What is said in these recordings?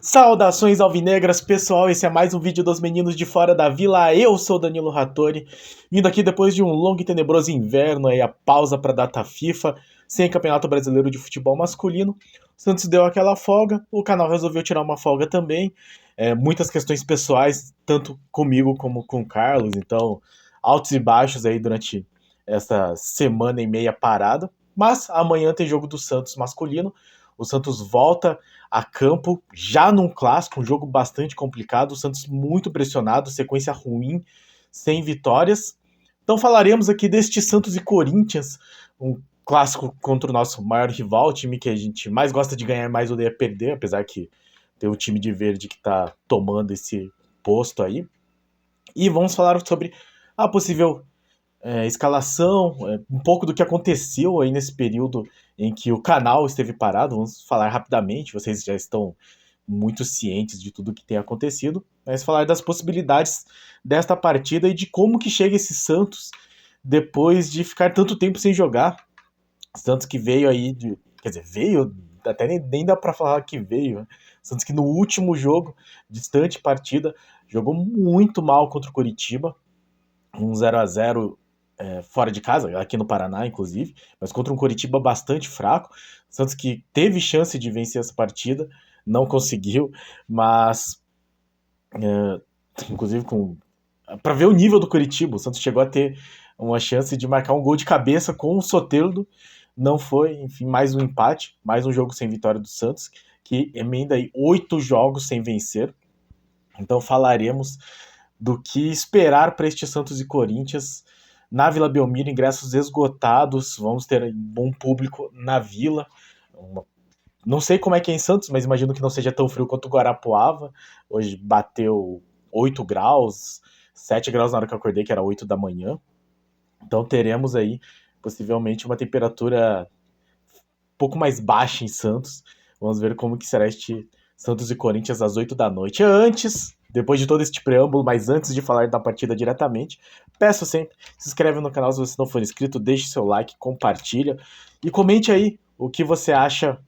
Saudações alvinegras, pessoal, esse é mais um vídeo dos meninos de fora da vila. Eu sou Danilo Rattori, vindo aqui depois de um longo e tenebroso inverno, aí a pausa para a data FIFA, sem Campeonato Brasileiro de Futebol Masculino. O Santos deu aquela folga, o canal resolveu tirar uma folga também, muitas questões pessoais, tanto comigo como com o Carlos, então altos e baixos aí durante essa semana e meia parada. Mas amanhã tem jogo do Santos masculino, o Santos volta a campo, já num clássico, um jogo bastante complicado, o Santos muito pressionado, sequência ruim, sem vitórias. Então falaremos aqui deste Santos e Corinthians, um clássico contra o nosso maior rival, o time que a gente mais gosta de ganhar, mais odeia perder, apesar que tem o time de verde que está tomando esse posto aí. E vamos falar sobre a possível escalação, um pouco do que aconteceu aí nesse período em que o canal esteve parado. Vamos falar rapidamente, vocês já estão muito cientes de tudo que tem acontecido, mas falar das possibilidades desta partida e de como que chega esse Santos depois de ficar tanto tempo sem jogar. Santos que veio aí, quer dizer, veio, até nem dá pra falar que veio, né? Santos que no último jogo, distante partida, jogou muito mal contra o Coritiba, um 0-0 fora de casa, aqui no Paraná, inclusive, mas contra um Coritiba bastante fraco. Santos que teve chance de vencer essa partida, não conseguiu, mas inclusive para ver o nível do Coritiba, o Santos chegou a ter uma chance de marcar um gol de cabeça com o Soteldo, não foi, enfim, mais um empate, mais um jogo sem vitória do Santos, que emenda aí 8 jogos sem vencer. Então falaremos do que esperar para este Santos e Corinthians na Vila Belmiro, ingressos esgotados, vamos ter um bom público na Vila. Não sei como é que é em Santos, mas imagino que não seja tão frio quanto o Guarapuava. Hoje bateu 8 graus, 7 graus na hora que eu acordei, que era 8 da manhã. Então teremos aí possivelmente uma temperatura um pouco mais baixa em Santos. Vamos ver como que será este Santos e Corinthians às 8 da noite. Antes, depois de todo este preâmbulo, mas antes de falar da partida diretamente, peço sempre, se inscreve no canal se você não for inscrito, deixe seu like, compartilha e comente aí o que você acha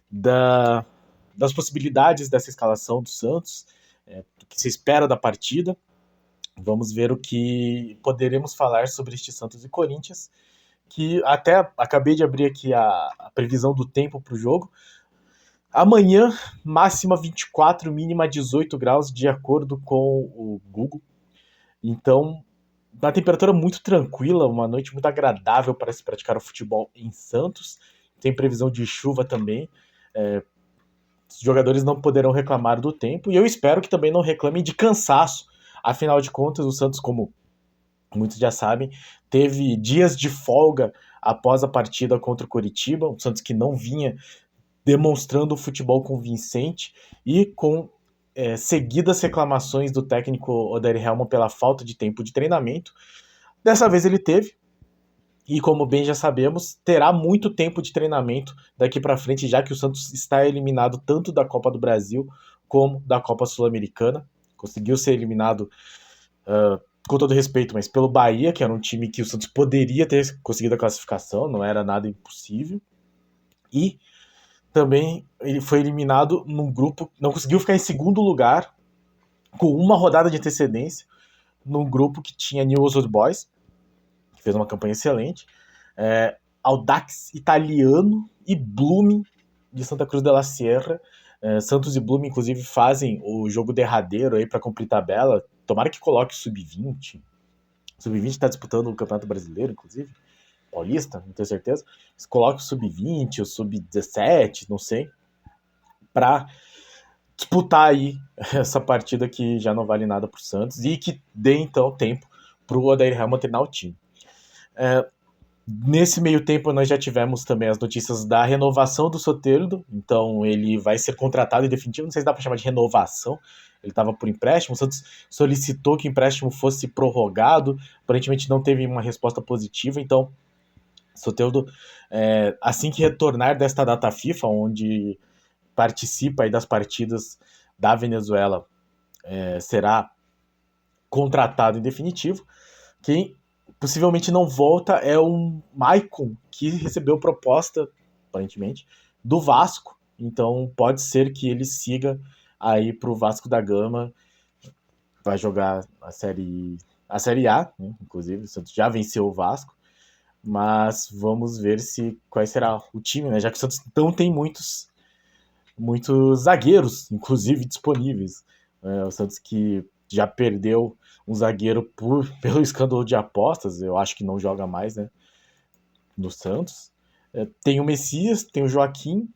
das possibilidades dessa escalação do Santos, do que se espera da partida. Vamos ver o que poderemos falar sobre este Santos e Corinthians, que até acabei de abrir aqui a previsão do tempo para o jogo. Amanhã, máxima 24, mínima 18 graus, de acordo com o Google. Então, uma temperatura muito tranquila, uma noite muito agradável para se praticar o futebol em Santos. Tem previsão de chuva também. Os jogadores não poderão reclamar do tempo e eu espero que também não reclamem de cansaço. Afinal de contas, o Santos, como muitos já sabem, teve dias de folga após a partida contra o Coritiba, o Santos que não vinha demonstrando o futebol convincente e com seguidas reclamações do técnico Odair Hellmann pela falta de tempo de treinamento. Dessa vez ele teve, e como bem já sabemos, terá muito tempo de treinamento daqui para frente, já que o Santos está eliminado tanto da Copa do Brasil como da Copa Sul-Americana. Conseguiu ser eliminado, com todo respeito, mas pelo Bahia, que era um time que o Santos poderia ter conseguido a classificação, não era nada impossível. E também ele foi eliminado num grupo, não conseguiu ficar em segundo lugar, com uma rodada de antecedência, num grupo que tinha Newell's Old Boys, que fez uma campanha excelente, Audax Italiano e Blooming de Santa Cruz de la Sierra. Santos e Blooming, inclusive, fazem o jogo derradeiro aí para cumprir tabela. Tomara que coloque o Sub-20. O Sub-20 está disputando o Campeonato Brasileiro, inclusive. Paulista, não tenho certeza. Coloque o Sub-20, o Sub-17, não sei. Para disputar aí essa partida que já não vale nada para o Santos e que dê, então, tempo para o Odair Hellmann treinar o time. Nesse meio tempo, nós já tivemos também as notícias da renovação do Soteldo, então ele vai ser contratado em definitivo, não sei se dá para chamar de renovação, ele estava por empréstimo, o Santos solicitou que o empréstimo fosse prorrogado, aparentemente não teve uma resposta positiva, então Soteldo, assim que retornar desta data FIFA, onde participa aí das partidas da Venezuela, será contratado em definitivo. Quem possivelmente não volta é o Maicon, que recebeu proposta aparentemente, do Vasco. Então pode ser que ele siga aí pro Vasco da Gama, vai jogar a Série A, né? Inclusive, o Santos já venceu o Vasco, mas vamos ver qual será o time, né? Já que o Santos não tem muitos zagueiros, inclusive, disponíveis. O Santos que já perdeu um zagueiro pelo escândalo de apostas, eu acho que não joga mais, né, no Santos. Tem o Messias, tem o Joaquim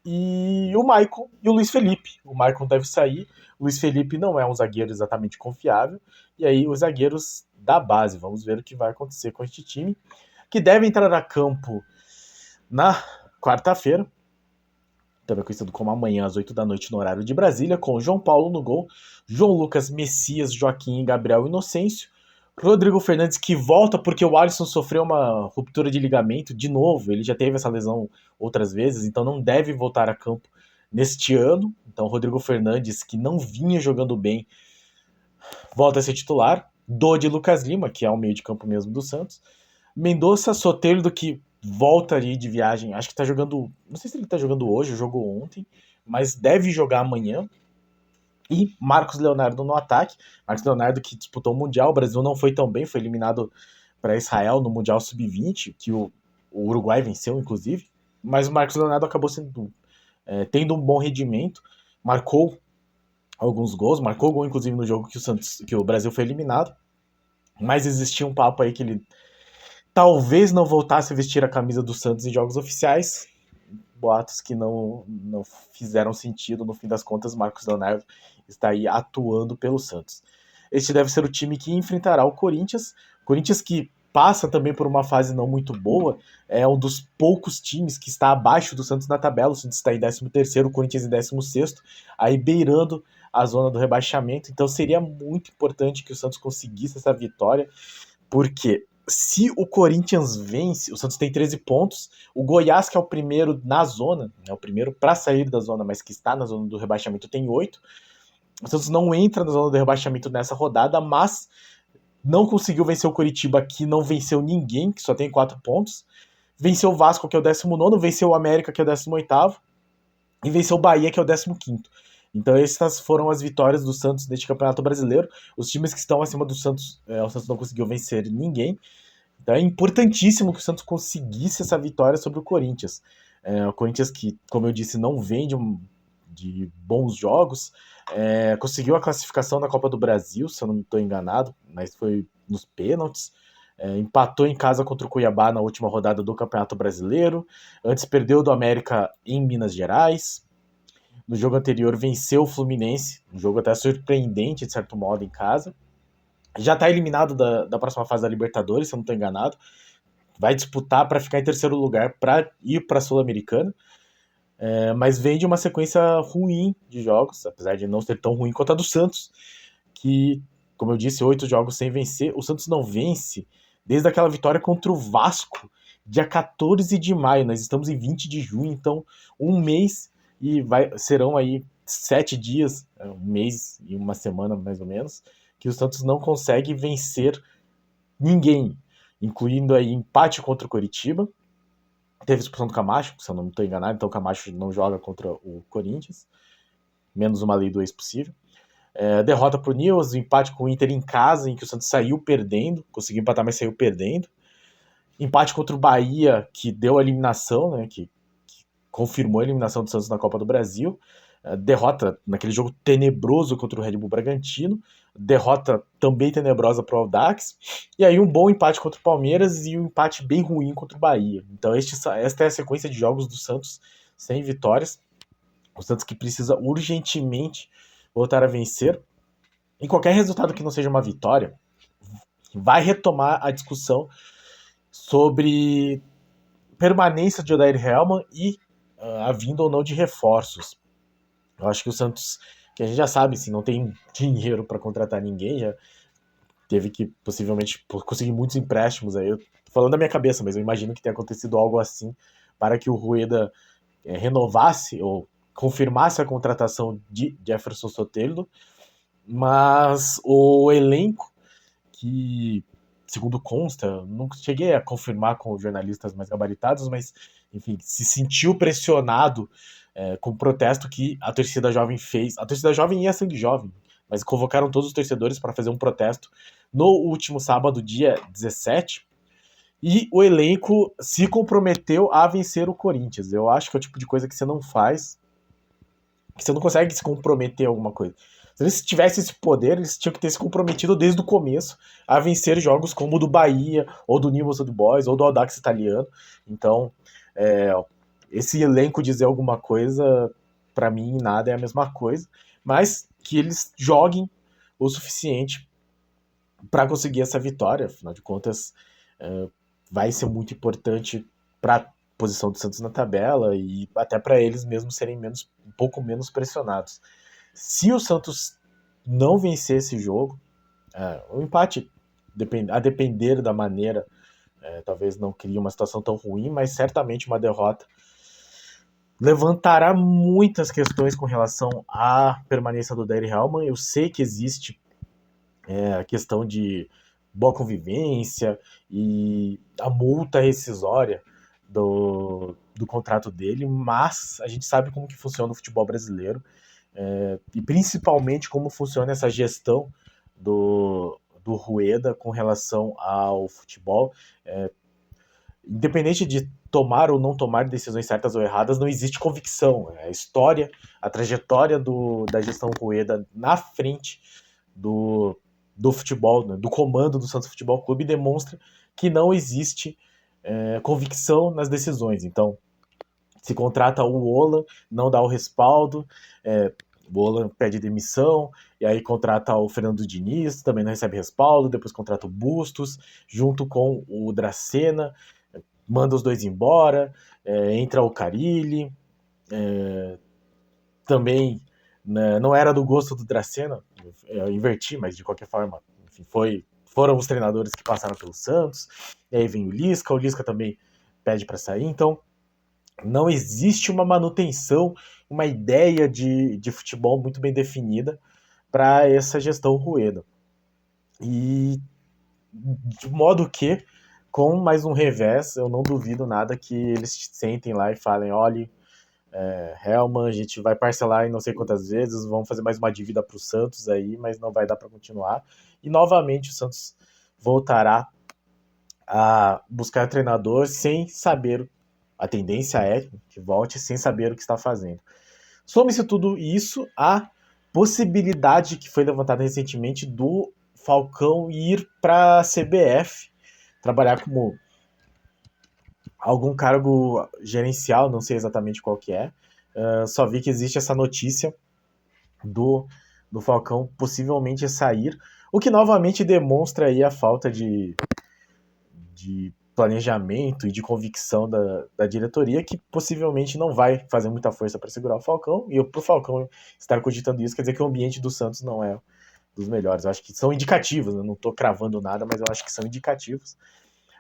e o Maicon e o Luiz Felipe. O Maicon deve sair, o Luiz Felipe não é um zagueiro exatamente confiável, e aí os zagueiros da base. Vamos ver o que vai acontecer com este time, que deve entrar a campo na quarta-feira, também conhecido como amanhã, às 8 da noite, no horário de Brasília, com João Paulo no gol, João Lucas, Messias, Joaquim, Gabriel Inocêncio, Rodrigo Fernandes, que volta porque o Alisson sofreu uma ruptura de ligamento de novo, ele já teve essa lesão outras vezes, então não deve voltar a campo neste ano. Então Rodrigo Fernandes, que não vinha jogando bem, volta a ser titular. Dodi e Lucas Lima, que é o meio de campo mesmo do Santos. Mendonça, Soteldo, que volta ali de viagem, acho que tá jogando, não sei se ele tá jogando hoje, jogou ontem, mas deve jogar amanhã. E Marcos Leonardo no ataque. Marcos Leonardo que disputou o Mundial, o Brasil não foi tão bem, foi eliminado para Israel no Mundial Sub-20, que o Uruguai venceu, inclusive. Mas o Marcos Leonardo acabou tendo um bom rendimento, marcou alguns gols, marcou gol, inclusive, no jogo que o Brasil foi eliminado. Mas existia um papo aí que ele talvez não voltasse a vestir a camisa do Santos em jogos oficiais. Boatos que não fizeram sentido. No fim das contas, Marcos Leonardo está aí atuando pelo Santos. Este deve ser o time que enfrentará o Corinthians. Corinthians que passa também por uma fase não muito boa, é um dos poucos times que está abaixo do Santos na tabela. O Santos está em 13º, o Corinthians em 16º, aí beirando a zona do rebaixamento. Então seria muito importante que o Santos conseguisse essa vitória, porque se o Corinthians vence, o Santos tem 13 pontos, o Goiás, que é o primeiro na zona, é o primeiro para sair da zona, mas que está na zona do rebaixamento, tem 8. O Santos não entra na zona do rebaixamento nessa rodada, mas não conseguiu vencer o Coritiba, que não venceu ninguém, que só tem 4 pontos. Venceu o Vasco, que é o 19º, venceu o América, que é o 18º, e venceu o Bahia, que é o 15º. Então essas foram as vitórias do Santos neste Campeonato Brasileiro. Os times que estão acima do Santos, o Santos não conseguiu vencer ninguém. Então é importantíssimo que o Santos conseguisse essa vitória sobre o Corinthians. O Corinthians que, como eu disse, não vem de bons jogos, conseguiu a classificação na Copa do Brasil, se eu não estou enganado, mas foi nos pênaltis. Empatou em casa contra o Cuiabá na última rodada do Campeonato Brasileiro. Antes perdeu do América em Minas Gerais. No jogo anterior venceu o Fluminense, um jogo até surpreendente, de certo modo, em casa. Já está eliminado da próxima fase da Libertadores, se eu não estou enganado. Vai disputar para ficar em terceiro lugar para ir para a Sul-Americana. Mas vem de uma sequência ruim de jogos, apesar de não ser tão ruim quanto a do Santos, que, como eu disse, 8 jogos sem vencer. O Santos não vence desde aquela vitória contra o Vasco, dia 14 de maio. Nós estamos em 20 de junho, então um mês e serão aí 7 dias, um mês e uma semana mais ou menos, que o Santos não consegue vencer ninguém, incluindo aí empate contra o Coritiba. Teve expulsão do Camacho, se eu não estou enganado, então o Camacho não joga contra o Corinthians, menos uma lei do ex possível. Derrota pro Nils, empate com o Inter em casa, em que o Santos saiu perdendo, conseguiu empatar, mas saiu perdendo. Empate contra o Bahia, que deu a eliminação, né, que confirmou a eliminação do Santos na Copa do Brasil. Derrota naquele jogo tenebroso contra o Red Bull Bragantino. Derrota também tenebrosa para o Audax. E aí um bom empate contra o Palmeiras e um empate bem ruim contra o Bahia. Então esta é a sequência de jogos do Santos sem vitórias. O Santos que precisa urgentemente voltar a vencer. E qualquer resultado que não seja uma vitória vai retomar a discussão sobre permanência de Odair Hellmann e a vinda ou não de reforços. Eu acho que o Santos, que a gente já sabe, assim, não tem dinheiro para contratar ninguém, já teve que possivelmente conseguir muitos empréstimos aí. Eu tô falando da minha cabeça, mas eu imagino que tenha acontecido algo assim para que o Rueda renovasse ou confirmasse a contratação de Jefferson Soteldo. Mas o elenco que segundo consta, não cheguei a confirmar com jornalistas mais gabaritados, mas, enfim, se sentiu pressionado com o protesto que a torcida jovem fez. A torcida jovem ia sangue jovem, mas convocaram todos os torcedores para fazer um protesto no último sábado, dia 17, e o elenco se comprometeu a vencer o Corinthians. Eu acho que é o tipo de coisa que você não faz, que você não consegue se comprometer a alguma coisa. Se eles tivessem esse poder, eles tinham que ter se comprometido desde o começo a vencer jogos como o do Bahia, ou do Newell's Old Boys, ou do Audax Italiano. Então, esse elenco dizer alguma coisa, para mim, nada é a mesma coisa, mas que eles joguem o suficiente para conseguir essa vitória. Afinal de contas, vai ser muito importante para a posição do Santos na tabela e até para eles mesmos serem um pouco menos pressionados. Se o Santos não vencer esse jogo, o empate, a depender da maneira, talvez não crie uma situação tão ruim, mas certamente uma derrota levantará muitas questões com relação à permanência do Dair Hellman. Eu sei que existe a questão de boa convivência e a multa rescisória do contrato dele, mas a gente sabe como que funciona o futebol brasileiro, e principalmente como funciona essa gestão do Rueda com relação ao futebol. Independente de tomar ou não tomar decisões certas ou erradas, não existe convicção. A história, a trajetória da gestão Rueda na frente do futebol, né, do comando do Santos Futebol Clube, demonstra que não existe convicção nas decisões. Então, se contrata o Olan, não dá o respaldo, o Olan pede demissão, e aí contrata o Fernando Diniz, também não recebe respaldo, depois contrata o Bustos, junto com o Dracena, manda os dois embora, entra o Carille, também, né, não era do gosto do Dracena, eu inverti, mas de qualquer forma, enfim, foram os treinadores que passaram pelo Santos, e aí vem o Lisca também pede para sair, então não existe uma manutenção, uma ideia de futebol muito bem definida para essa gestão Rueda. E de modo que, com mais um revés, eu não duvido nada que eles sentem lá e falem, olha, Hellman, a gente vai parcelar em não sei quantas vezes, vamos fazer mais uma dívida para o Santos aí, mas não vai dar para continuar. E novamente o Santos voltará a buscar treinador sem saber, a tendência é que volte sem saber o que está fazendo. Some-se tudo isso à possibilidade que foi levantada recentemente do Falcão ir para a CBF, trabalhar como algum cargo gerencial, não sei exatamente qual que é. Só vi que existe essa notícia do Falcão possivelmente sair, o que novamente demonstra aí a falta de planejamento e de convicção da diretoria, que possivelmente não vai fazer muita força para segurar o Falcão, e pro Falcão estar cogitando isso, quer dizer que o ambiente do Santos não é dos melhores. Eu acho que são indicativos, eu não estou cravando nada, mas eu acho que são indicativos.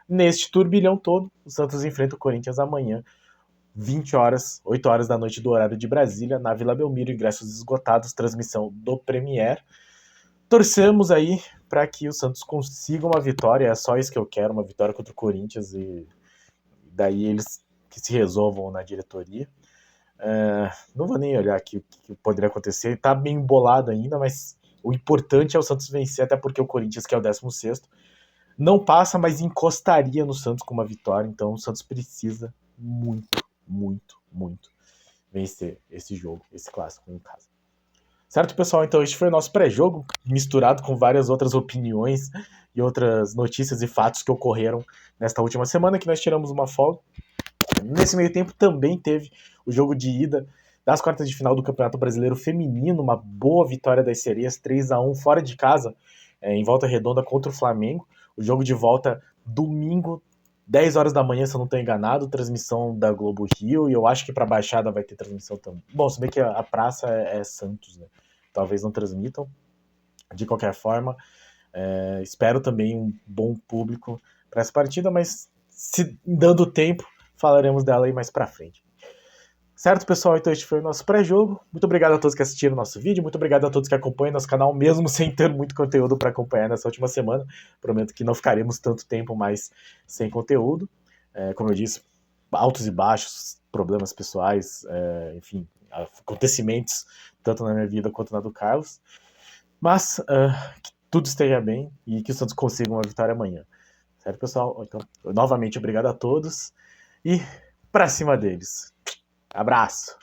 Neste turbilhão todo, o Santos enfrenta o Corinthians amanhã, 20 horas, 8 horas da noite do horário de Brasília, na Vila Belmiro, ingressos esgotados, transmissão do Premier. Torcemos aí para que o Santos consiga uma vitória, é só isso que eu quero, uma vitória contra o Corinthians, e daí eles que se resolvam na diretoria. Não vou nem olhar aqui o que poderia acontecer, tá bem embolado ainda, mas o importante é o Santos vencer, até porque o Corinthians, que é o 16º, não passa, mas encostaria no Santos com uma vitória, então o Santos precisa muito, muito, muito vencer esse jogo, esse clássico em casa. Certo, pessoal? Então este foi o nosso pré-jogo, misturado com várias outras opiniões e outras notícias e fatos que ocorreram nesta última semana, que nós tiramos uma folga. Nesse meio tempo também teve o jogo de ida das quartas de final do Campeonato Brasileiro Feminino, uma boa vitória das Sereias, 3-1 fora de casa, em Volta Redonda contra o Flamengo. O jogo de volta domingo, 10 horas da manhã, se eu não estou enganado, transmissão da Globo Rio, e eu acho que para a Baixada vai ter transmissão também. Bom, se bem que a praça é Santos, né? Talvez não transmitam. De qualquer forma, espero também um bom público para essa partida, mas se dando tempo, falaremos dela aí mais para frente. Certo, pessoal? Então este foi o nosso pré-jogo. Muito obrigado a todos que assistiram o nosso vídeo, muito obrigado a todos que acompanham nosso canal, mesmo sem ter muito conteúdo para acompanhar nessa última semana. Prometo que não ficaremos tanto tempo mais sem conteúdo. Como eu disse, altos e baixos, problemas pessoais, enfim, acontecimentos, tanto na minha vida quanto na do Carlos. Mas que tudo esteja bem e que o Santos consiga uma vitória amanhã. Certo, pessoal? Então, novamente, obrigado a todos e pra cima deles. Abraço!